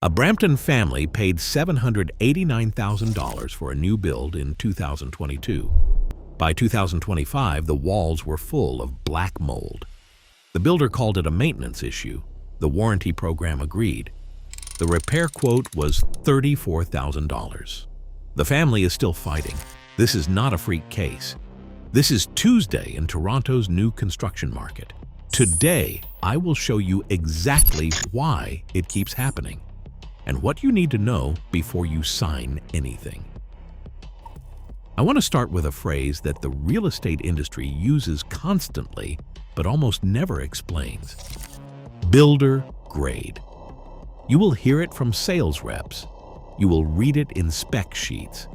A Brampton family paid $789,000 for a new build in 2022. By 2025, the walls were full of black mold. The builder called it a maintenance issue. The warranty program agreed. The repair quote was $34,000. The family is still fighting. This is not a freak case. This is Tuesday in Toronto's new construction market. Today, I will show you exactly why it keeps happening and what you need to know before you sign anything. I want to start with a phrase that the real estate industry uses constantly but almost never explains. Builder grade. You will hear it from sales reps. You will read it in spec sheets.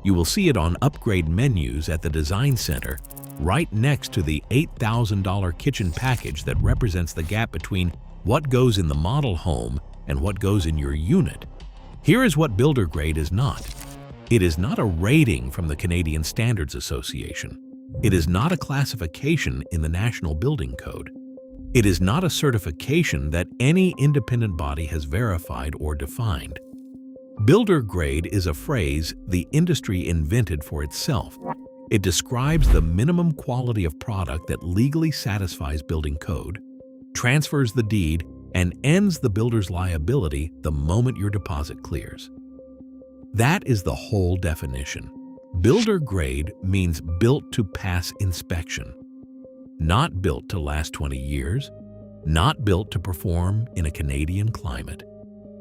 You will see it on upgrade menus at the design center, right next to the $8,000 kitchen package that represents the gap between what goes in the model home and what goes in your unit. Here is what builder grade is not. It is not a rating from the Canadian Standards Association. It is not a classification in the National Building Code. It is not a certification that any independent body has verified or defined. Builder grade is a phrase the industry invented for itself. It describes the minimum quality of product that legally satisfies building code, transfers the deed, and ends the builder's liability the moment your deposit clears. That is the whole definition. Builder grade means built to pass inspection. Not built to last 20 years, not built to perform in a Canadian climate,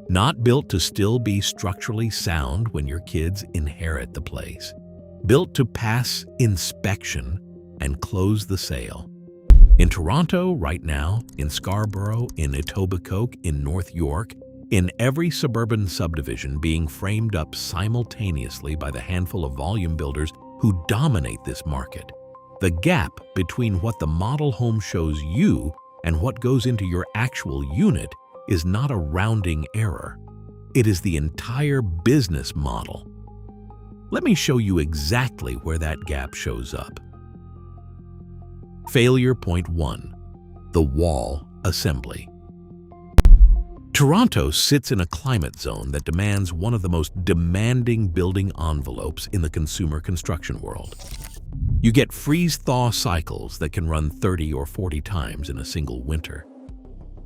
not built to still be structurally sound when your kids inherit the place. Built to pass inspection and close the sale. In Toronto right now, in Scarborough, in Etobicoke, in North York, in every suburban subdivision being framed up simultaneously by the handful of volume builders who dominate this market. The gap between what the model home shows you and what goes into your actual unit is not a rounding error. It is the entire business model. Let me show you exactly where that gap shows up. Failure point 1. The wall assembly. Toronto sits in a climate zone that demands one of the most demanding building envelopes in the consumer construction world. You get freeze-thaw cycles that can run 30 or 40 times in a single winter.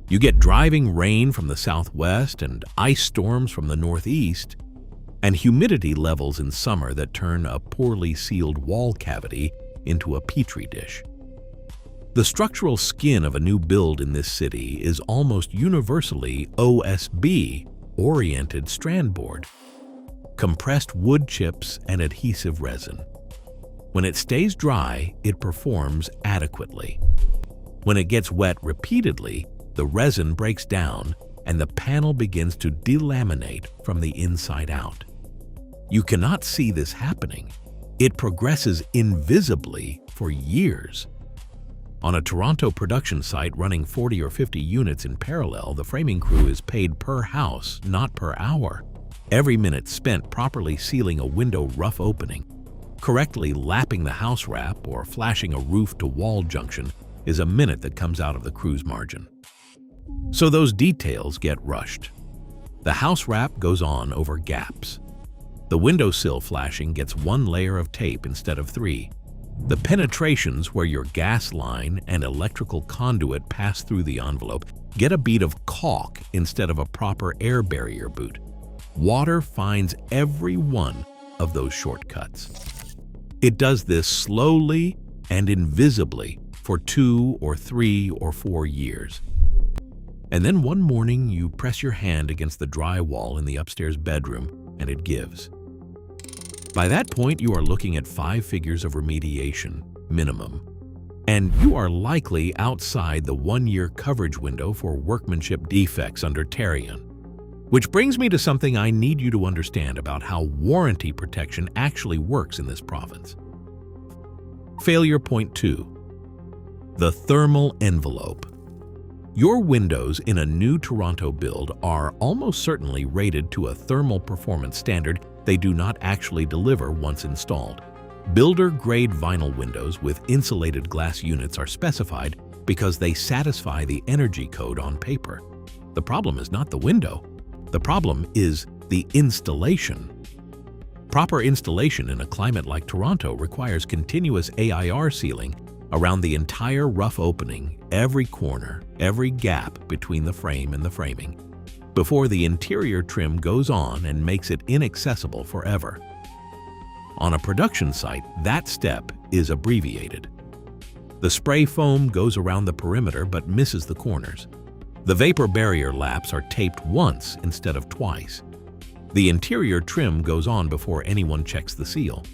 You get driving rain from the southwest and ice storms from the northeast, and humidity levels in summer that turn a poorly sealed wall cavity into a petri dish. The structural skin of a new build in this city is almost universally OSB, oriented strand board, compressed wood chips and adhesive resin. When it stays dry, it performs adequately. When it gets wet repeatedly, the resin breaks down and the panel begins to delaminate from the inside out. You cannot see this happening. It progresses invisibly for years. On a Toronto production site running 40 or 50 units in parallel, the framing crew is paid per house, not per hour. Every minute spent properly sealing a window rough opening, correctly lapping the house wrap, or flashing a roof-to-wall junction is a minute that comes out of the crew's margin. So those details get rushed. The house wrap goes on over gaps. The windowsill flashing gets one layer of tape instead of 3. The penetrations where your gas line and electrical conduit pass through the envelope get a bead of caulk instead of a proper air barrier boot. Water finds every one of those shortcuts. It does this slowly and invisibly for 2 or 3 or 4 years. And then one morning you press your hand against the drywall in the upstairs bedroom and it gives. By that point, you are looking at 5 figures of remediation, minimum. And you are likely outside the 1-year coverage window for workmanship defects under Tarion. Which brings me to something I need you to understand about how warranty protection actually works in this province. Failure point 2. The thermal envelope. Your windows in a new Toronto build are almost certainly rated to a thermal performance standard they do not actually deliver once installed. Builder-grade vinyl windows with insulated glass units are specified because they satisfy the energy code on paper. The problem is not the window. The problem is the installation. Proper installation in a climate like Toronto requires continuous AIR sealing around the entire rough opening, every corner, every gap between the frame and the framing, before the interior trim goes on and makes it inaccessible forever. On a production site, that step is abbreviated. The spray foam goes around the perimeter but misses the corners. The vapor barrier laps are taped once instead of twice. The interior trim goes on before anyone checks the seal.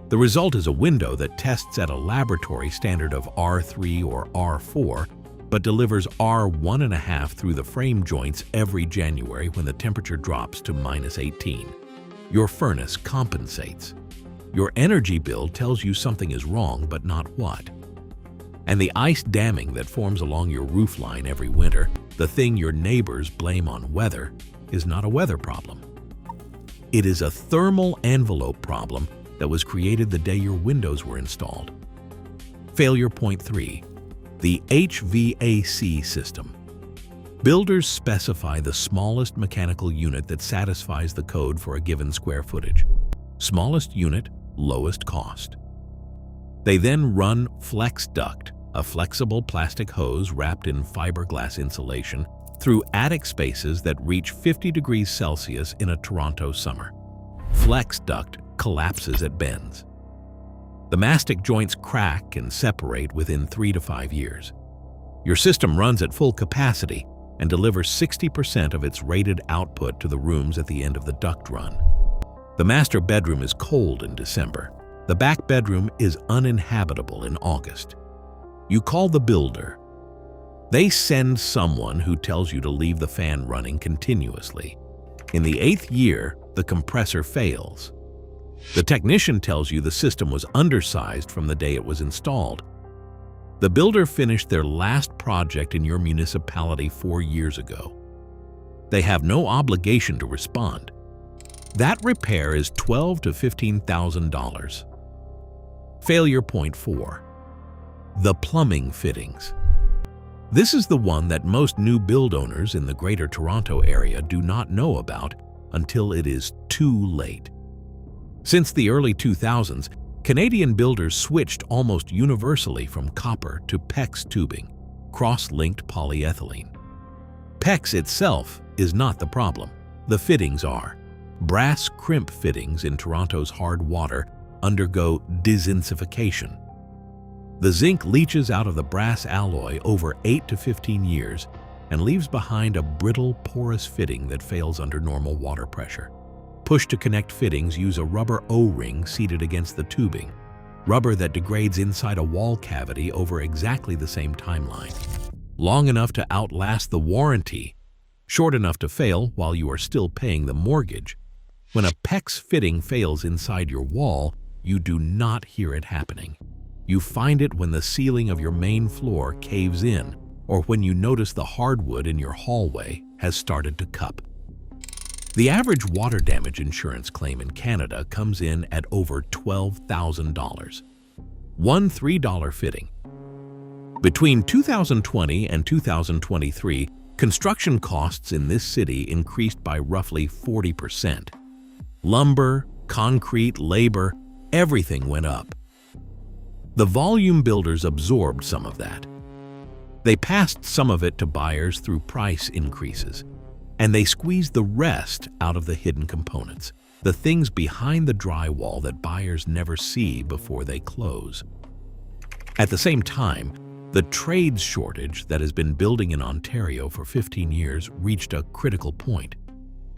The result is a window that tests at a laboratory standard of R3 or R4, but delivers R1.5 through the frame joints every January when the temperature drops to -18. Your furnace compensates. Your energy bill tells you something is wrong, but not what. And the ice damming that forms along your roofline every winter, the thing your neighbors blame on weather, is not a weather problem. It is a thermal envelope problem that was created the day your windows were installed. Failure point 3. The HVAC system. Builders specify the smallest mechanical unit that satisfies the code for a given square footage. Smallest unit, lowest cost. They then run flex duct, a flexible plastic hose wrapped in fiberglass insulation, through attic spaces that reach 50 degrees Celsius in a Toronto summer. Flex duct collapses at bends. The mastic joints crack and separate within 3 to 5 years. Your system runs at full capacity and delivers 60% of its rated output to the rooms at the end of the duct run. The master bedroom is cold in December. The back bedroom is uninhabitable in August. You call the builder. They send someone who tells you to leave the fan running continuously. In the 8th year, the compressor fails. The technician tells you the system was undersized from the day it was installed. The builder finished their last project in your municipality 4 years ago. They have no obligation to respond. That repair is $12,000 to $15,000. Failure point 4. The plumbing fittings. This is the one that most new build owners in the Greater Toronto area do not know about until it is too late. Since the early 2000s, Canadian builders switched almost universally from copper to PEX tubing, cross-linked polyethylene. PEX itself is not the problem. The fittings are. Brass crimp fittings in Toronto's hard water undergo dezincification. The zinc leaches out of the brass alloy over 8 to 15 years and leaves behind a brittle, porous fitting that fails under normal water pressure. Push-to-connect fittings use a rubber O-ring seated against the tubing, rubber that degrades inside a wall cavity over exactly the same timeline. Long enough to outlast the warranty, short enough to fail while you are still paying the mortgage. When a PEX fitting fails inside your wall, you do not hear it happening. You find it when the ceiling of your main floor caves in, or when you notice the hardwood in your hallway has started to cup. The average water damage insurance claim in Canada comes in at over $12,000. One $3 fitting. Between 2020 and 2023, construction costs in this city increased by roughly 40%. Lumber, concrete, labor, everything went up. The volume builders absorbed some of that. They passed some of it to buyers through price increases, and they squeezed the rest out of the hidden components, the things behind the drywall that buyers never see before they close. At the same time, the trades shortage that has been building in Ontario for 15 years reached a critical point.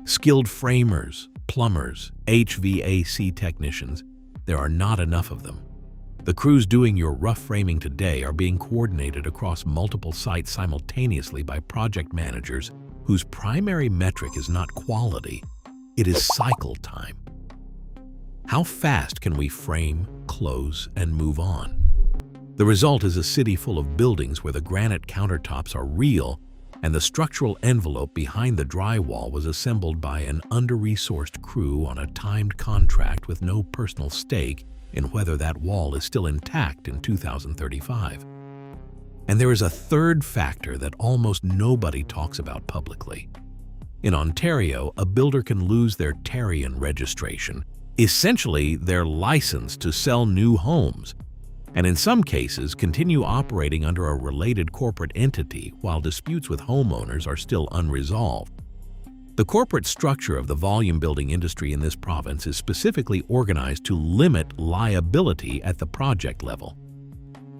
Skilled framers, plumbers, HVAC technicians, there are not enough of them. The crews doing your rough framing today are being coordinated across multiple sites simultaneously by project managers whose primary metric is not quality, it is cycle time. How fast can we frame, close, and move on? The result is a city full of buildings where the granite countertops are real and the structural envelope behind the drywall was assembled by an under-resourced crew on a timed contract with no personal stake in whether that wall is still intact in 2035. And there is a third factor that almost nobody talks about publicly: In Ontario, a builder can lose their Tarion registration, essentially their license to sell new homes, and in some cases continue operating under a related corporate entity while disputes with homeowners are still unresolved. The corporate structure of the volume building industry in this province is specifically organized to limit liability at the project level.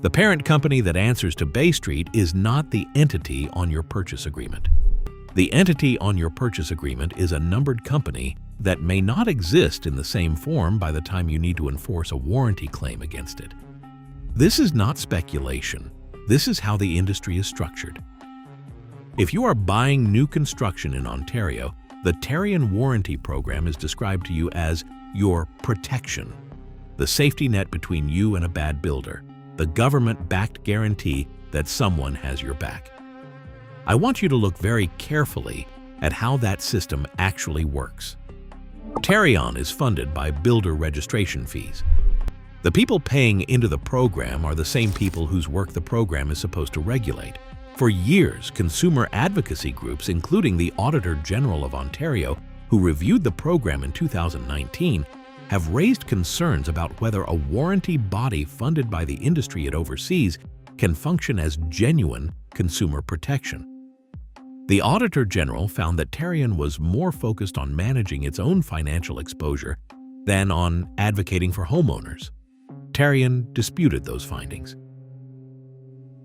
The parent company that answers to Bay Street is not the entity on your purchase agreement. The entity on your purchase agreement is a numbered company that may not exist in the same form by the time you need to enforce a warranty claim against it. This is not speculation. This is how the industry is structured. If you are buying new construction in Ontario, the Tarion warranty program is described to you as your protection, the safety net between you and a bad builder, the government-backed guarantee that someone has your back. I want you to look very carefully at how that system actually works. Tarion is funded by builder registration fees. The people paying into the program are the same people whose work the program is supposed to regulate. For years, consumer advocacy groups, including the Auditor General of Ontario, who reviewed the program in 2019, have raised concerns about whether a warranty body funded by the industry it oversees can function as genuine consumer protection. The Auditor General found that Tarion was more focused on managing its own financial exposure than on advocating for homeowners. Tarion disputed those findings.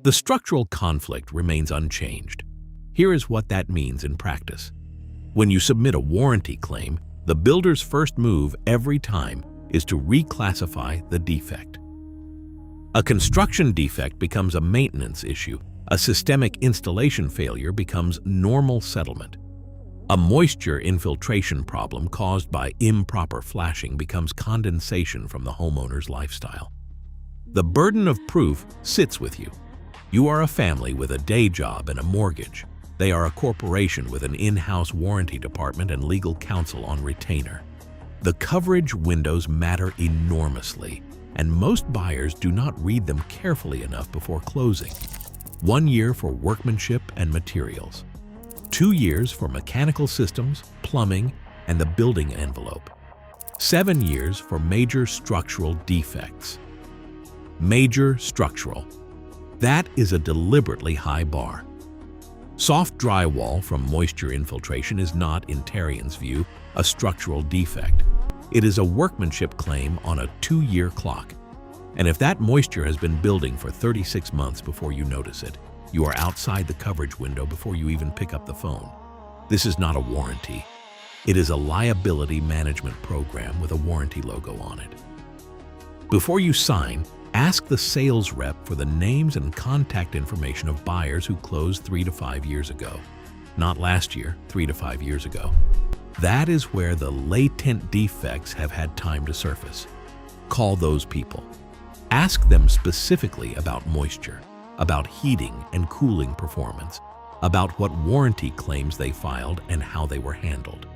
The structural conflict remains unchanged. Here is what that means in practice. When you submit a warranty claim, the builder's first move every time is to reclassify the defect. A construction defect becomes a maintenance issue. A systemic installation failure becomes normal settlement. A moisture infiltration problem caused by improper flashing becomes condensation from the homeowner's lifestyle. The burden of proof sits with you. You are a family with a day job and a mortgage. They are a corporation with an in-house warranty department and legal counsel on retainer. The coverage windows matter enormously, and most buyers do not read them carefully enough before closing. 1 year for workmanship and materials. 2 years for mechanical systems, plumbing, and the building envelope. 7 years for major structural defects. Major structural. That is a deliberately high bar. Soft drywall from moisture infiltration is not, in Tarion's view, a structural defect. It is a workmanship claim on a 2-year clock. And if that moisture has been building for 36 months before you notice it, you are outside the coverage window before you even pick up the phone. This is not a warranty. It is a liability management program with a warranty logo on it. Before you sign, ask the sales rep for the names and contact information of buyers who closed 3 to 5 years ago. Not last year, 3 to 5 years ago. That is where the latent defects have had time to surface. Call those people. Ask them specifically about moisture, about heating and cooling performance, about what warranty claims they filed and how they were handled.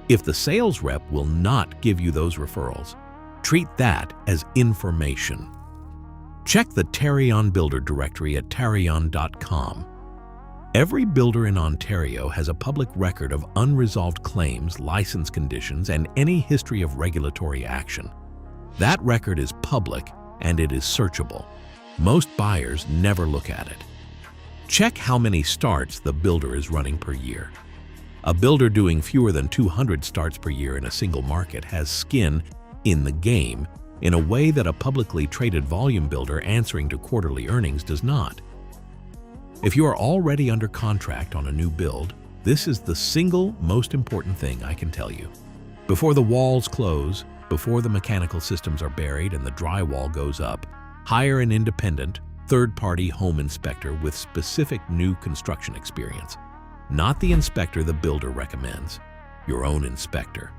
If the sales rep will not give you those referrals, treat that as information. Check the Tarion Builder directory at tarion.com. Every builder in Ontario has a public record of unresolved claims, license conditions, and any history of regulatory action. That record is public and it is searchable. Most buyers never look at it. Check how many starts the builder is running per year. A builder doing fewer than 200 starts per year in a single market has skin in the game in a way that a publicly traded volume builder answering to quarterly earnings does not. If you are already under contract on a new build, this is the single most important thing I can tell you. Before the walls close, before the mechanical systems are buried and the drywall goes up, hire an independent, third-party home inspector with specific new construction experience. Not the inspector the builder recommends, your own inspector.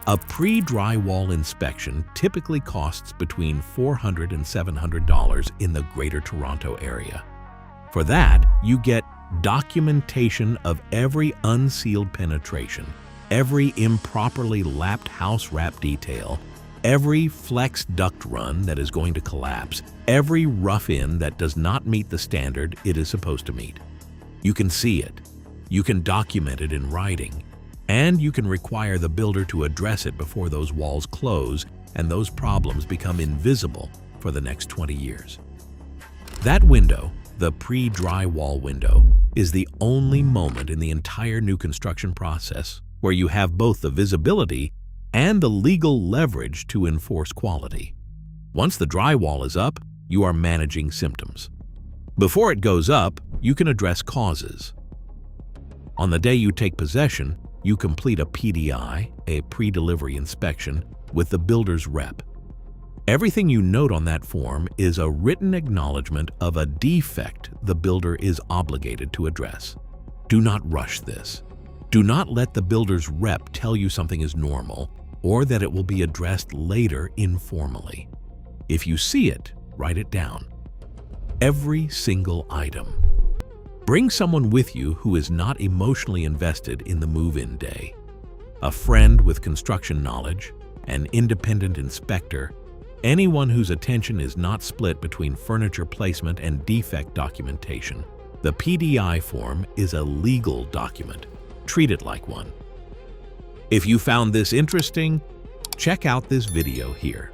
A pre-drywall inspection typically costs between $400 and $700 in the Greater Toronto area. For that, you get documentation of every unsealed penetration, every improperly lapped house wrap detail, every flex duct run that is going to collapse, every rough-in that does not meet the standard it is supposed to meet. You can see it. You can document it in writing, and you can require the builder to address it before those walls close and those problems become invisible for the next 20 years. That window, the pre-drywall window, is the only moment in the entire new construction process where you have both the visibility and the legal leverage to enforce quality. Once the drywall is up, you are managing symptoms. Before it goes up, you can address causes. On the day you take possession, you complete a PDI, a pre-delivery inspection, with the builder's rep. Everything you note on that form is a written acknowledgement of a defect the builder is obligated to address. Do not rush this. Do not let the builder's rep tell you something is normal or that it will be addressed later informally. If you see it, write it down. Every single item. Bring someone with you who is not emotionally invested in the move-in day. A friend with construction knowledge, an independent inspector, anyone whose attention is not split between furniture placement and defect documentation. The PDI form is a legal document. Treat it like one. If you found this interesting, check out this video here.